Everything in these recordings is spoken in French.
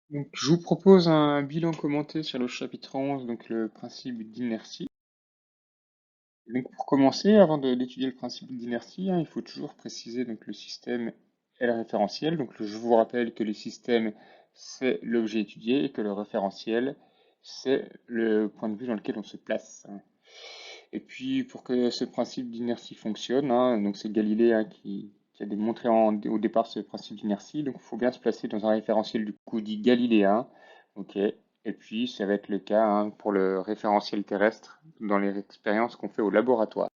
Donc, je vous propose un bilan commenté sur le chapitre 11, donc le principe d'inertie. Donc, pour commencer, avant d'étudier le principe d'inertie, il faut toujours préciser donc, le système et le référentiel. Donc, je vous rappelle que le système, c'est l'objet étudié et que le référentiel, c'est le point de vue dans lequel on se place. Et puis, pour que ce principe d'inertie fonctionne, donc c'est Galilée qui a démontré au départ ce principe d'inertie, donc il faut bien se placer dans un référentiel du coup dit galiléen, ok. Et puis, ça va être le cas pour le référentiel terrestre dans les expériences qu'on fait au laboratoire.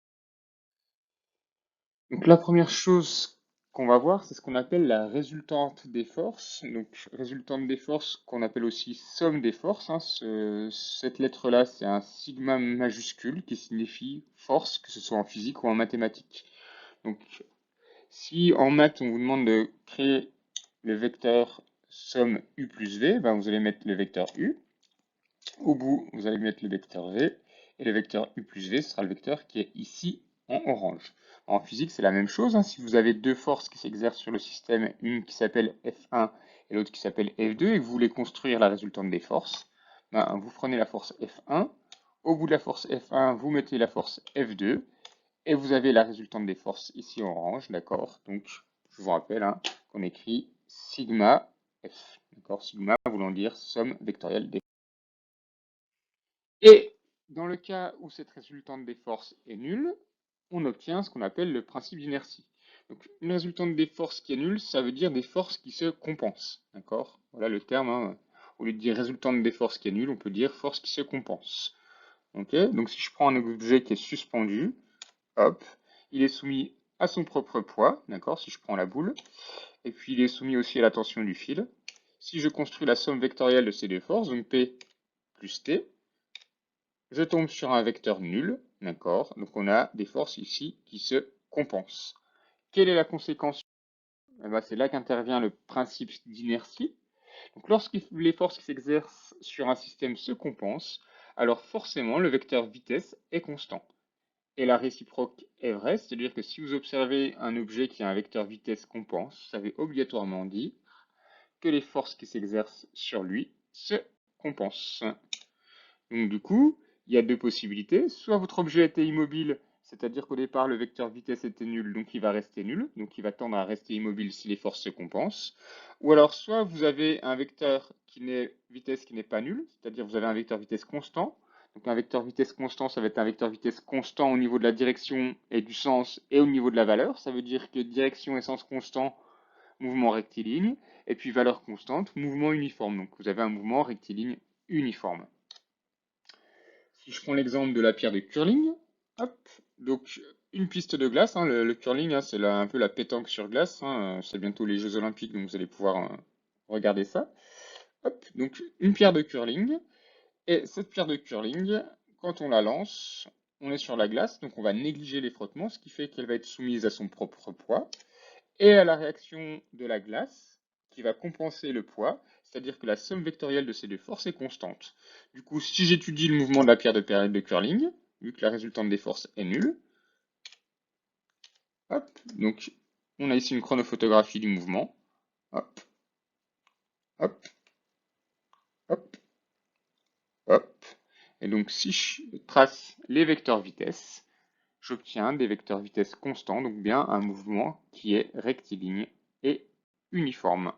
Donc la première chose qu'on va voir, c'est ce qu'on appelle la résultante des forces. Donc résultante des forces qu'on appelle aussi somme des forces. Cette lettre-là, c'est un sigma majuscule qui signifie force, que ce soit en physique ou en mathématiques. Donc si en maths, on vous demande de créer le vecteur somme u plus v, ben, vous allez mettre le vecteur u. Au bout, vous allez mettre le vecteur v. Et le vecteur u plus v, ce sera le vecteur qui est ici en orange. En physique, c'est la même chose. Si vous avez deux forces qui s'exercent sur le système, une qui s'appelle F1 et l'autre qui s'appelle F2, et que vous voulez construire la résultante des forces, ben, vous prenez la force F1. Au bout de la force F1, vous mettez la force F2. Et vous avez la résultante des forces ici en orange, d'accord? Donc, je vous rappelle qu'on écrit sigma F, d'accord? Sigma voulant dire somme vectorielle des forces. Et dans le cas où cette résultante des forces est nulle, on obtient ce qu'on appelle le principe d'inertie. Donc, une résultante des forces qui est nulle, ça veut dire des forces qui se compensent, d'accord? Voilà le terme. Au lieu de dire résultante des forces qui est nulle, on peut dire force qui se compense. Ok? Donc, si je prends un objet qui est suspendu, hop, il est soumis à son propre poids, d'accord, si je prends la boule, et puis il est soumis aussi à la tension du fil. Si je construis la somme vectorielle de ces deux forces, donc P plus T, je tombe sur un vecteur nul, d'accord, donc on a des forces ici qui se compensent. Quelle est la conséquence? C'est là qu'intervient le principe d'inertie. Donc lorsque les forces qui s'exercent sur un système se compensent, alors forcément le vecteur vitesse est constant. Et la réciproque est vraie, c'est-à-dire que si vous observez un objet qui a un vecteur vitesse compense, ça veut obligatoirement dire que les forces qui s'exercent sur lui se compensent. Donc du coup, il y a deux possibilités. Soit votre objet était immobile, c'est-à-dire qu'au départ le vecteur vitesse était nul, donc il va rester nul, donc il va tendre à rester immobile si les forces se compensent. Ou alors soit vous avez un vecteur vitesse qui n'est pas nul, c'est-à-dire vous avez un vecteur vitesse constant. Donc un vecteur vitesse constant, ça va être un vecteur vitesse constant au niveau de la direction et du sens et au niveau de la valeur. Ça veut dire que direction et sens constant, mouvement rectiligne, et puis valeur constante, mouvement uniforme. Donc vous avez un mouvement rectiligne uniforme. Si je prends l'exemple de la pierre de curling, hop, donc une piste de glace, le curling, c'est un peu la pétanque sur glace, c'est bientôt les Jeux Olympiques, donc vous allez pouvoir regarder ça. Hop, donc une pierre de curling, et cette pierre de curling, quand on la lance, on est sur la glace, donc on va négliger les frottements, ce qui fait qu'elle va être soumise à son propre poids, et à la réaction de la glace, qui va compenser le poids, c'est-à-dire que la somme vectorielle de ces deux forces est constante. Du coup, si j'étudie le mouvement de la pierre de curling, vu que la résultante des forces est nulle, hop, donc on a ici une chronophotographie du mouvement, hop, hop, hop, hop, et donc si je trace les vecteurs vitesse, j'obtiens des vecteurs vitesse constants, donc bien un mouvement qui est rectiligne et uniforme.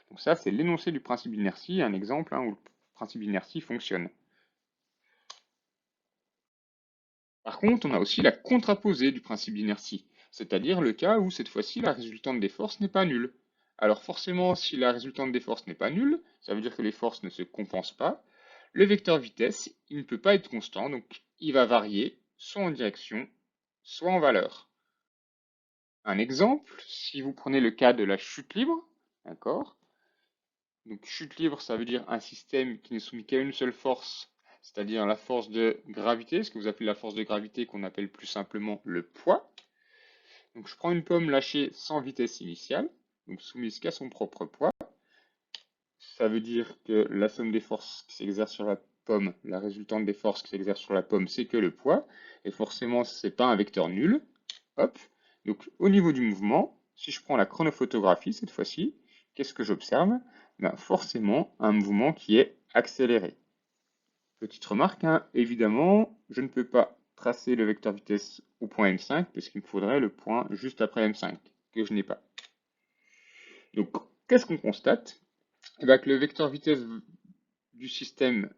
Donc ça, c'est l'énoncé du principe d'inertie, un exemple où le principe d'inertie fonctionne. Par contre, on a aussi la contraposée du principe d'inertie, c'est-à-dire le cas où cette fois-ci la résultante des forces n'est pas nulle. Alors forcément, si la résultante des forces n'est pas nulle, ça veut dire que les forces ne se compensent pas, le vecteur vitesse, il ne peut pas être constant, donc il va varier soit en direction, soit en valeur. Un exemple, si vous prenez le cas de la chute libre, d'accord? Donc chute libre, ça veut dire un système qui n'est soumis qu'à une seule force, c'est-à-dire la force de gravité, ce que vous appelez la force de gravité qu'on appelle plus simplement le poids. Donc je prends une pomme lâchée sans vitesse initiale, donc soumise qu'à son propre poids. Ça veut dire que la somme des forces qui s'exercent sur la pomme, la résultante des forces qui s'exercent sur la pomme, c'est que le poids, et forcément c'est pas un vecteur nul. Hop. Donc au niveau du mouvement, si je prends la chronophotographie cette fois-ci, qu'est-ce que j'observe? Ben forcément un mouvement qui est accéléré. Petite remarque, hein, évidemment, je ne peux pas tracer le vecteur vitesse au point M5 parce qu'il me faudrait le point juste après M5, que je n'ai pas. Donc, qu'est-ce qu'on constate? Eh bien, que le vecteur vitesse du système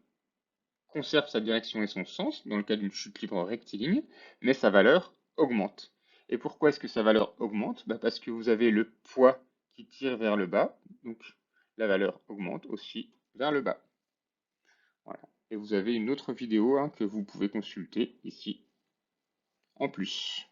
conserve sa direction et son sens dans le cas d'une chute libre rectiligne, mais sa valeur augmente. Et pourquoi est-ce que sa valeur augmente? Bah parce que vous avez le poids qui tire vers le bas, donc la valeur augmente aussi vers le bas. Voilà. Et vous avez une autre vidéo hein, que vous pouvez consulter ici en plus.